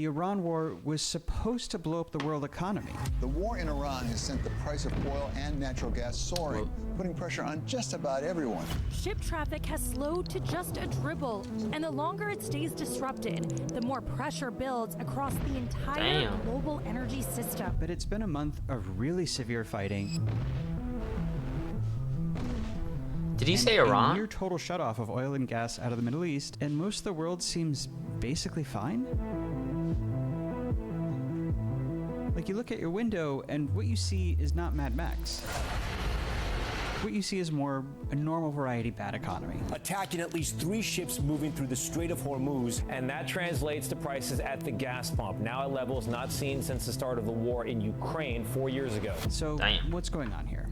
The Iran war was supposed to blow up the world economy. The war in Iran has sent the price of oil and natural gas soaring, putting pressure on just about everyone. Ship traffic has slowed to just a dribble, and the longer it stays disrupted, the more pressure builds across the entire global energy system. But it's been a month of really severe fighting. Did he say Iran? A near total shutoff of oil and gas out of the Middle East, and most of the world seems basically fine. Like, you look at your window, and what you see is not Mad Max. What you see is more a normal variety bad economy. Attacking at least 3 ships moving through the Strait of Hormuz. And that translates to prices at the gas pump, now at levels not seen since the start of the war in Ukraine 4 years ago. So, what's going on here?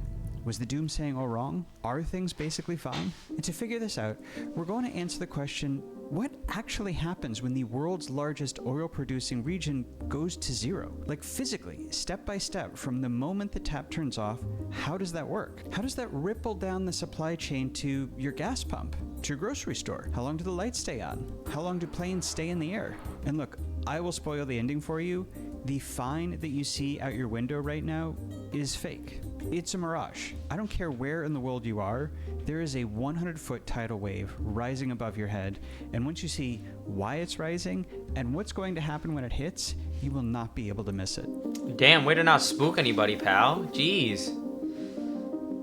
Was the doomsaying all wrong? Are things basically fine? And to figure this out, we're going to answer the question, what actually happens when the world's largest oil-producing region goes to zero? Like, physically, step by step, from the moment the tap turns off, how does that work? How does that ripple down the supply chain to your gas pump, to your grocery store? How long do the lights stay on? How long do planes stay in the air? And look, I will spoil the ending for you. The fine that you see out your window right now is fake. It's a mirage. I don't care where in the world you are, there is a 100-foot tidal wave rising above your head, and once you see why it's rising and what's going to happen when it hits, you will not be able to miss it. Damn, way to not spook anybody, pal. Jeez.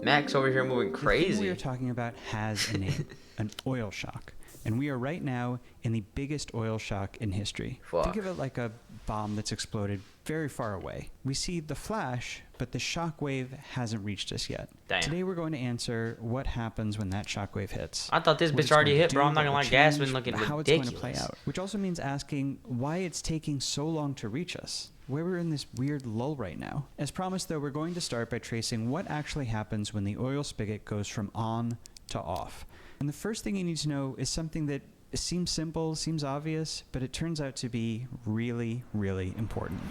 Max over here moving crazy. The thing we are talking about has a name, an oil shock. And we are right now in the biggest oil shock in history. Think of it like a bomb that's exploded very far away. We see the flash, but the shock wave hasn't reached us yet. Damn. Today we're going to answer what happens when that shock wave hits. I thought this bitch already hit, bro. I'm not gonna lie, gas been looking ridiculous. How it's going to play out. Which also means asking why it's taking so long to reach us. Where we're in this weird lull right now. As promised though, we're going to start by tracing what actually happens when the oil spigot goes from on to off. And the first thing you need to know is something that seems simple, seems obvious, but it turns out to be really, really important.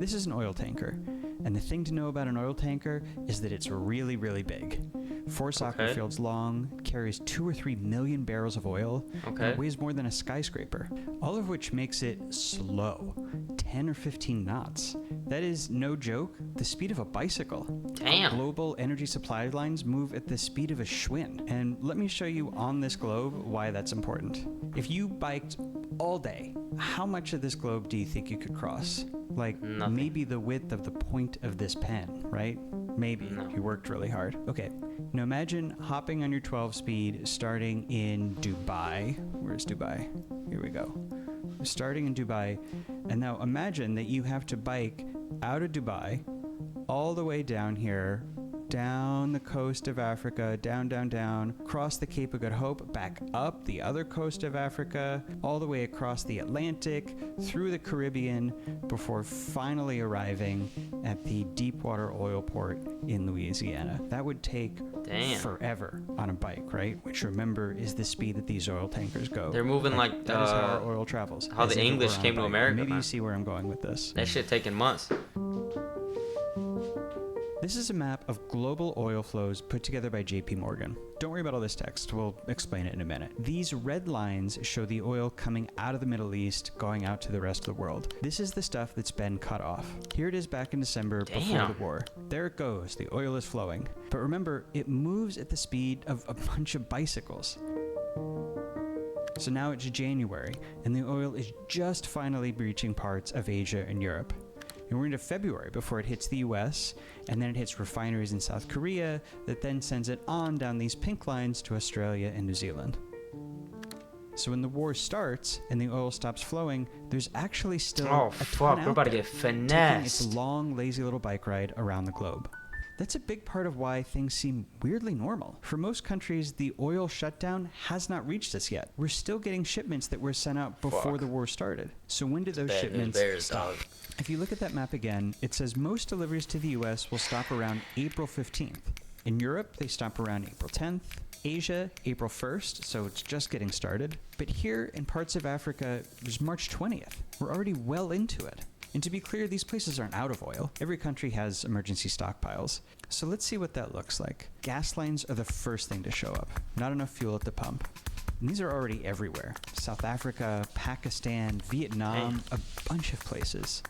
This is an oil tanker, and the thing to know about an oil tanker is that it's really, really big. 4 soccer fields long, carries 2 or 3 million barrels of oil, and it weighs more than a skyscraper, all of which makes it slow, 10 or 15 knots. That is, no joke, the speed of a bicycle. Damn. Global energy supply lines move at the speed of a Schwinn. And let me show you on this globe why that's important. If you biked all day, how much of this globe do you think you could cross? Like, maybe the width of the point of this pen, right? Maybe, if you worked really hard. Okay, now imagine hopping on your 12-speed starting in Dubai. Where's Dubai? Here we go. Starting in Dubai, and now imagine that you have to bike out of Dubai all the way down here, down the coast of Africa, down, across the Cape of Good Hope, back up the other coast of Africa, all the way across the Atlantic, through the Caribbean, before finally arriving at the deepwater oil port in Louisiana. That would take forever on a bike, right? Which, remember, is the speed that these oil tankers go. They're moving like that is how our oil travels. How the English came to America. Maybe you see where I'm going with this. That shit taking months. This is a map of global oil flows put together by JP Morgan. Don't worry about all this text, we'll explain it in a minute. These red lines show the oil coming out of the Middle East, going out to the rest of the world. This is the stuff that's been cut off. Here it is back in December before the war. There it goes, the oil is flowing. But remember, it moves at the speed of a bunch of bicycles. So now it's January, and the oil is just finally reaching parts of Asia and Europe. And we're into February before it hits the US, and then it hits refineries in South Korea that then sends it on down these pink lines to Australia and New Zealand. So when the war starts and the oil stops flowing, there's actually still a ton we're about to there, get finessed. taking its long, lazy little bike ride around the globe. That's a big part of why things seem weirdly normal. For most countries, the oil shutdown has not reached us yet. We're still getting shipments that were sent out before the war started. So when did those shipments stop? If you look at that map again, it says most deliveries to the US will stop around April 15th. In Europe, they stop around April 10th. Asia, April 1st, so it's just getting started. But here in parts of Africa, there's March 20th. We're already well into it. And to be clear, these places aren't out of oil. Every country has emergency stockpiles. So let's see what that looks like. Gas lines are the first thing to show up. Not enough fuel at the pump. And these are already everywhere. South Africa, Pakistan, Vietnam, a bunch of places.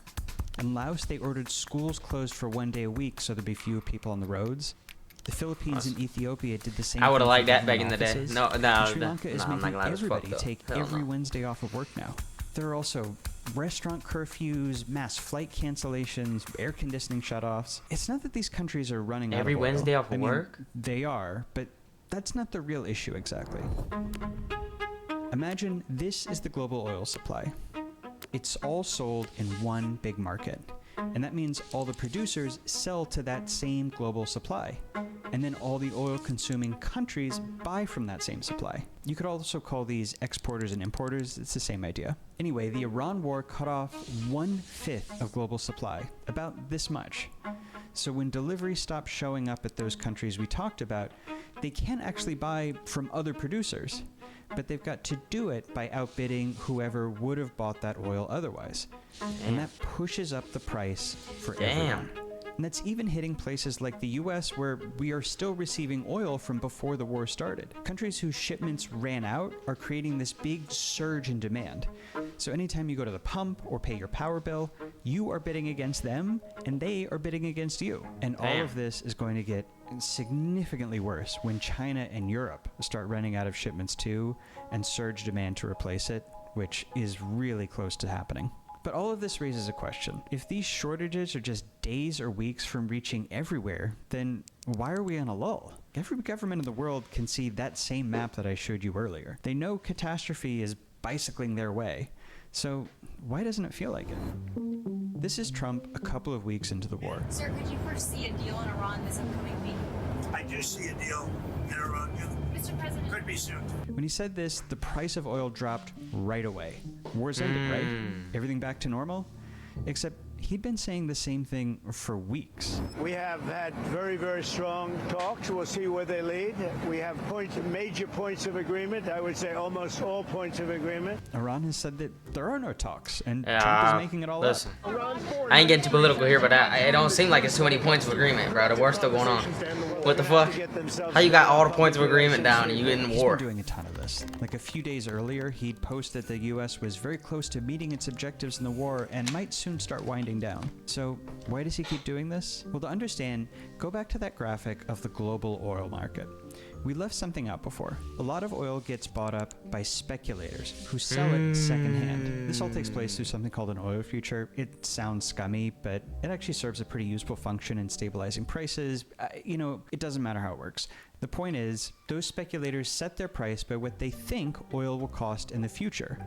In Laos, they ordered schools closed for 1 day a week so there'd be fewer people on the roads. The Philippines and Ethiopia did the same. I would have thing liked for that back in government the day. offices. No, And Sri Lanka is I'm not making glad it's everybody fucked up. take Hell every no. Wednesday off of work now. There are also restaurant curfews, mass flight cancellations, air conditioning shutoffs. It's not that these countries are running Every out of oil. Wednesday off of I mean, work? They are, but that's not the real issue exactly. Imagine this is the global oil supply. It's all sold in one big market. And that means all the producers sell to that same global supply. And then all the oil-consuming countries buy from that same supply. You could also call these exporters and importers. It's the same idea. Anyway, the Iran war cut off 1/5 of global supply, about this much. So when deliveries stop showing up at those countries we talked about, they can't actually buy from other producers. But they've got to do it by outbidding whoever would have bought that oil otherwise. And that pushes up the price for everyone. And that's even hitting places like the US, where we are still receiving oil from before the war started. Countries whose shipments ran out are creating this big surge in demand. So anytime you go to the pump or pay your power bill, you are bidding against them and they are bidding against you. And all of this is going to get significantly worse when China and Europe start running out of shipments too and surge demand to replace it, which is really close to happening. But all of this raises a question. If these shortages are just days or weeks from reaching everywhere, then why are we on a lull? Every government in the world can see that same map that I showed you earlier. They know catastrophe is bicycling their way. So why doesn't it feel like it? This is Trump a couple of weeks into the war. Sir, could you foresee a deal in Iran this upcoming week? I do see a deal in Iran. Mr. President, Could be soon. When he said this, the price of oil dropped right away. War's ended, right? Everything back to normal? Except he'd been saying the same thing for weeks. We have had very, very strong talks. We'll see where they lead. We have major points of agreement. I would say almost all points of agreement. Iran has said that there are no talks, and Trump is making it all up. I ain't getting too political here, but it don't seem like it's too many points of agreement, bro. The war's still going on. What the fuck? How you got all the points of agreement down and you in He's war? been doing a ton of this. Like a few days earlier, he'd posted the U.S. was very close to meeting its objectives in the war and might soon start winding down. So why does he keep doing this? Well, to understand, go back to that graphic of the global oil market. We left something out before. A lot of oil gets bought up by speculators who sell it secondhand. This all takes place through something called an oil future. It sounds scummy, but it actually serves a pretty useful function in stabilizing prices. It doesn't matter how it works. The point is, those speculators set their price by what they think oil will cost in the future.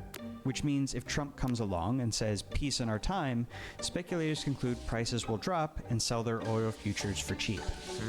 Which means if Trump comes along and says peace in our time, speculators conclude prices will drop and sell their oil futures for cheap,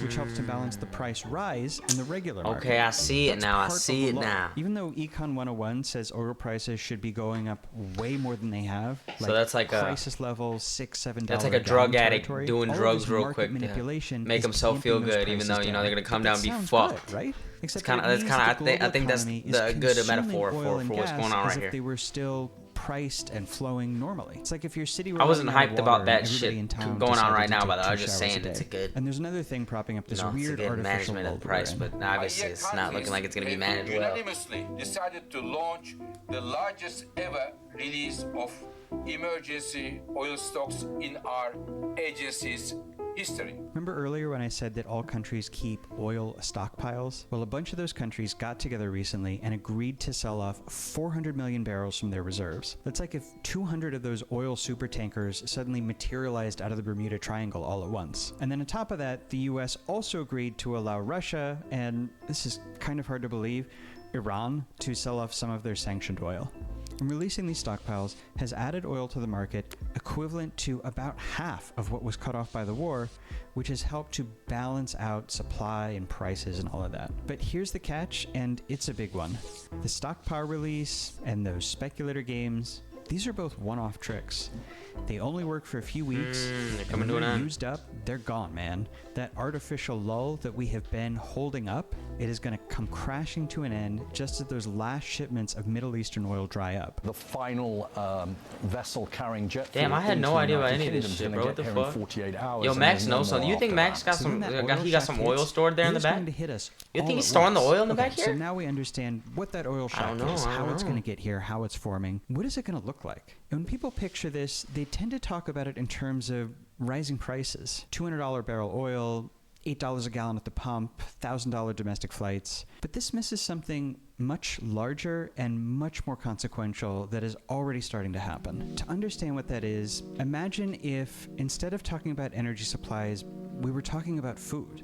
which helps to balance the price rise in the regular market. Okay, I see it That's now. I part of see the it law. now. Even though Econ 101 says oil prices should be going up way more than they have, So that's like a crisis level $6-7. That's like a drug gallon addict territory. doing All of drugs this real market quick to manipulation make is himself feel tamping those good, even though prices you know they're down. gonna come But down that and be sounds fucked. good, right? Except kinda- it that's means kinda- the I think global that's economy is the good consuming metaphor oil for and what's gas going on as right if here. They were still priced and flowing normally. It's like if your city were I wasn't running out of hyped about water that and shit everybody in town going on decided right to now, take by the way. I was 2 just showers saying a it's a day. good, And there's another thing propping up this it's a weird good artificial management of world the we're price, in. but obviously it's not looking like it's gonna be managed well. Unanimously decided to launch the largest ever release of emergency oil stocks in our agency's history. Remember earlier when I said that all countries keep oil stockpiles? Well, a bunch of those countries got together recently and agreed to sell off 400 million barrels from their reserves. That's like if 200 of those oil supertankers suddenly materialized out of the Bermuda Triangle all at once. And then on top of that, the US also agreed to allow Russia, and this is kind of hard to believe, Iran to sell off some of their sanctioned oil. And releasing these stockpiles has added oil to the market equivalent to about half of what was cut off by the war, which has helped to balance out supply and prices and all of that. But here's the catch, and it's a big one. The stockpile release and those speculator games, these are both one-off tricks. They only work for a few weeks. They're And coming when to an they're end. used up, they're gone, man. That artificial lull that we have been holding up, it is going to come crashing to an end just as those last shipments of Middle Eastern oil dry up. The final vessel carrying jet Damn, fuel I had into no the idea about United any of this Kingdom's shit, gonna bro. get What the here in fuck? 48 hours, Yo, and Max then no knows something. You more think after Max that. got So some? when that oil He got shock some hits, oil stored there in it the is back? going to hit us You think all he's at storing the once. oil in the back Okay, here? So now we understand what that oil shock don't know, is, I how don't it's know. going to get here, how it's forming. What is it going to look like? And when people picture this, they tend to talk about it in terms of rising prices. $200 barrel oil, $8 a gallon at the pump, $1,000 domestic flights. But this misses something much larger and much more consequential that is already starting to happen. To understand what that is, imagine if instead of talking about energy supplies, we were talking about food.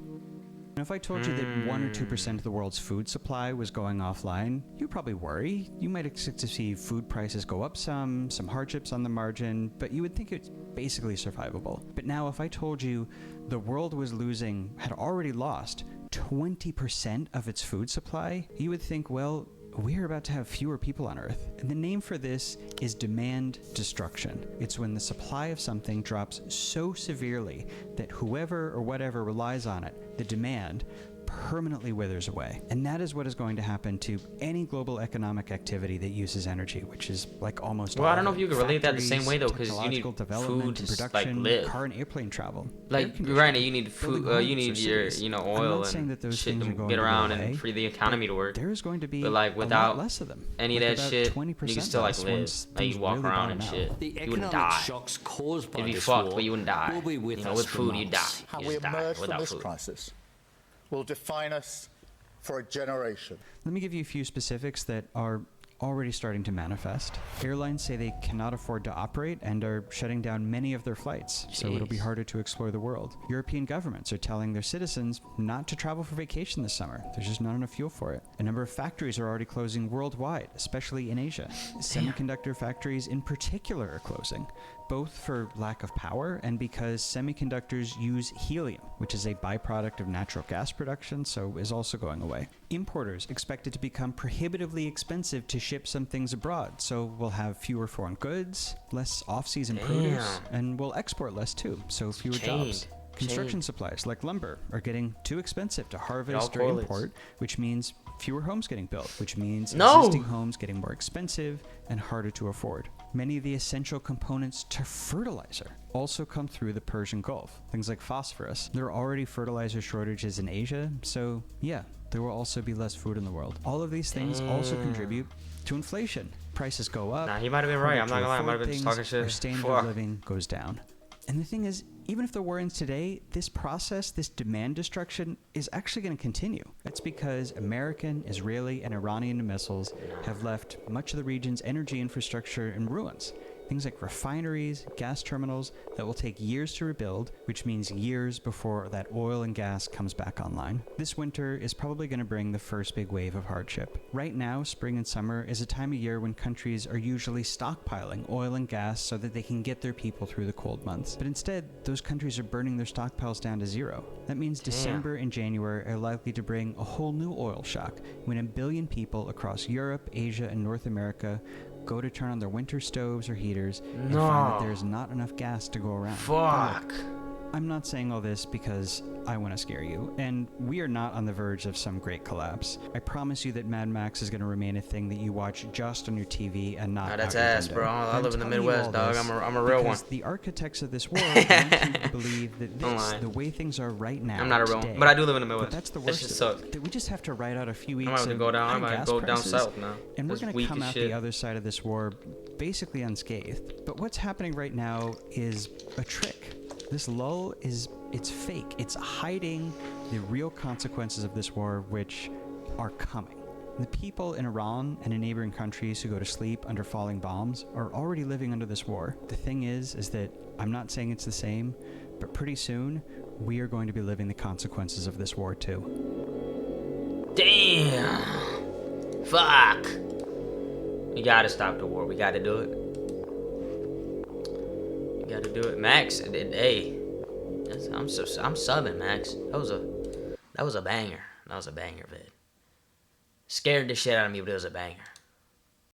Now, if I told you that 1 or 2% of the world's food supply was going offline, you'd probably worry. You might expect to see food prices go up some hardships on the margin, but you would think it's basically survivable. But now, if I told you the world had already lost 20% of its food supply, you would think, well, we're about to have fewer people on Earth. And the name for this is demand destruction. It's when the supply of something drops so severely that whoever or whatever relies on it, the demand, permanently withers away. And that is what is going to happen to any global economic activity that uses energy, which is like almost all Well, I don't know of if you it. could relate that the same Factories, way though, because you need technological development food and to like production, live. car and airplane travel. Like air right now, you conditioning, need food. building You homes need or your cities. I'm oil not saying and that those shit things to are going get to go around away, and for the economy to work. There is going to be But like a lot without less of them. any of Like that about shit, 20% you can still like less live. once Like you things walk really around bottom and out. shit. The You wouldn't economic die. shocks caused by You'd be this fucked, war but you wouldn't die. will be with You know, us with for food, you die. months. How You we just die emerge from without this food. crisis will define us for a generation. Let me give you a few specifics that are already starting to manifest. Airlines say they cannot afford to operate and are shutting down many of their flights, so it'll be Jeez. harder to explore the world. European governments are telling their citizens not to travel for vacation this summer. There's just not enough fuel for it. A number of factories are already closing worldwide, especially in Asia. Semiconductor factories in particular are closing, both for lack of power and because semiconductors use helium, which is a byproduct of natural gas production, so is also going away. Importers expect it to become prohibitively expensive to ship some things abroad, so we'll have fewer foreign goods, less off-season produce, and we'll export less too, so fewer jobs. Construction supplies like lumber are getting too expensive to harvest or correlates. import, which means fewer homes getting built, which means No! existing homes getting more expensive and harder to afford. Many of the essential components to fertilizer also come through the Persian Gulf. Things like phosphorus. There are already fertilizer shortages in Asia, so yeah, there will also be less food in the world. All of these things also contribute to inflation. Prices go up. Nah, he might have been right. I'm not gonna lie. I might have been just talking shit. Our standard Fuck. of living goes down. And the thing is, even if the war ends today, this process, this demand destruction, is actually going to continue. That's because American, Israeli, and Iranian missiles have left much of the region's energy infrastructure in ruins. Things like refineries, gas terminals that will take years to rebuild, which means years before that oil and gas comes back online. This winter is probably going to bring the first big wave of hardship. Right now, spring and summer is a time of year when countries are usually stockpiling oil and gas so that they can get their people through the cold months. But instead, those countries are burning their stockpiles down to zero. That means December and January are likely to bring a whole new oil shock when 1 billion people across Europe, Asia, and North America go to turn on their winter stoves or heaters and find that there's not enough gas to go around. Fuck. I'm not saying all this because I want to scare you, and we are not on the verge of some great collapse. I promise you that Mad Max is going to remain a thing that you watch just on your TV and not Nah, that's out your ass, window. bro. I I'm live in the telling you all Midwest, dog. this I'm a real one. because the architects of this world want you to believe that Don't this, lie. the way things are right now, I'm not a real one, today, but I do live in the Midwest. But that's the That worst shit of sucks. it. That we just have to ride out a few weeks I might have to of go down. I high might gas go down prices, south now. and we're It's going to weak come as out shit. the other side of this war basically unscathed. But what's happening right now is a trick. This lull it's fake. It's hiding the real consequences of this war, which are coming. The people in Iran and in neighboring countries who go to sleep under falling bombs are already living under this war. The thing is that I'm not saying it's the same, but pretty soon we are going to be living the consequences of this war too. Damn. Fuck. We gotta stop the war. We gotta do it. We gotta do it. Max, hey. I'm subbing, Max. That was a banger. That was a banger vid. Scared the shit out of me, but it was a banger.